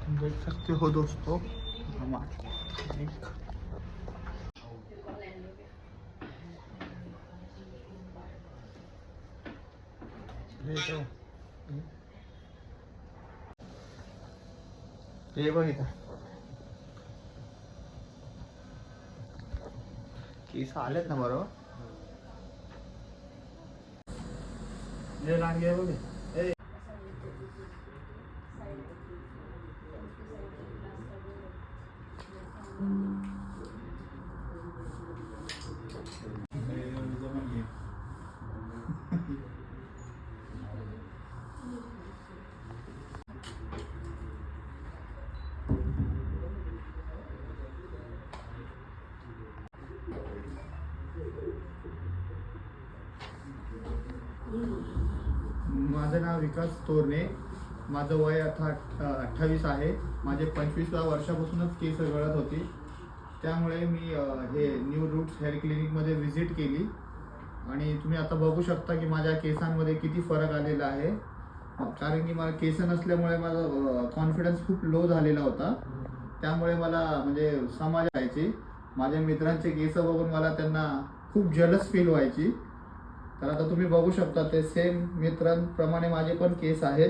तुम देख सकते हो दोस्तों हमारे ये बघ इथं केस आलेत ना बरोबर. हे रांगे बघ. माझं नाव विकास तोरणे. माझं वय आता 28 आहे. माझे 25व्या वर्षापासूनच केस गळत होती. त्यामुळे मी हे न्यू रूट्स हेअर क्लिनिकमध्ये व्हिजिट केली आणि तुम्ही आता बघू शकता की माझ्या केसांमध्ये किती फरक आलेला आहे. कारण की मला केस नसल्यामुळे माझा कॉन्फिडन्स खूप लो झालेला होता. त्यामुळे मला म्हणजे समाज व्हायची. माझ्या मित्रांचे केस बघून मला त्यांना खूप जलस फील व्हायची. तर आता तुम्ही बघू शकता ते सेम मित्रांप्रमाणे माझे पण केस आहेत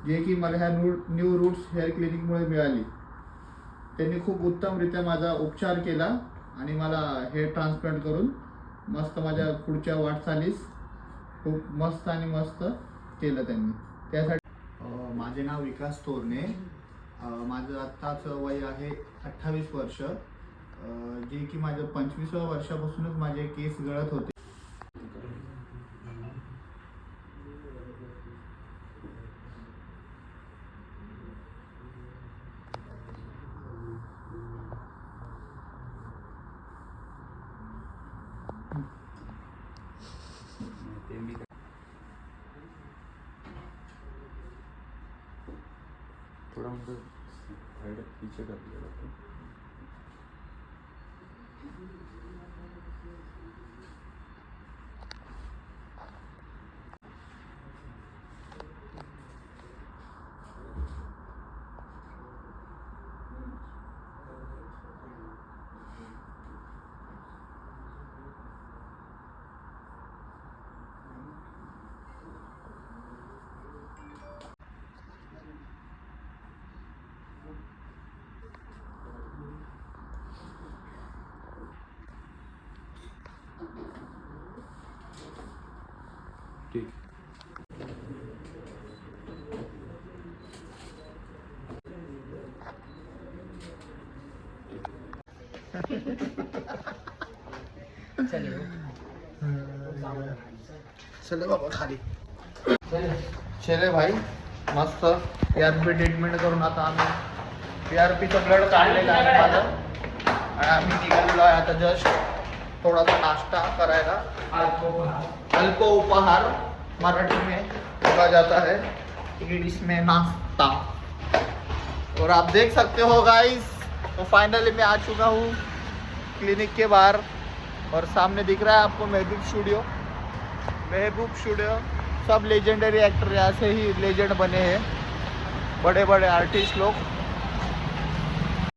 जे की मला ह्या न्यू रूट्स हेअर क्लिनिकमुळे मिळाली. त्यांनी खूप उत्तमरित्या माझा उपचार केला आणि मला हेअर ट्रान्सप्लांट करून मस्त माझ्या पुढच्या वाटचालीस खूप मस्त आणि मस्त केलं त्यांनी. त्यासाठी माझे नाव विकास तोरणे. माझं आत्ताच वय आहे 28 वर्ष. जे की माझं 25व्या वर्षापासूनच माझे केस गळत होते. थोड़ा मतलब साइड पीछे कर दिया जाता है. ठीक. चले बाबा खाली. चले भाई मस्त PRP ट्रीटमेंट करून आता आम्ही PRPचं ब्लड काढलेलं आहे माझं आणि आम्ही निघालेलो आहे आता जस्ट थोडासा नाश्ता करायला. अल्प उपहार मराठी में बोला जाता है, इंग्लिश में नाश्ता. और आप देख सकते हो गाइस तो फाइनली मैं आ चुका हूँ क्लिनिक के बाहर और सामने दिख रहा है आपको महबूब स्टूडियो. सब लेजेंडरी एक्टर यहाँ से ही लेजेंड बने हैं, बड़े बड़े आर्टिस्ट लोग.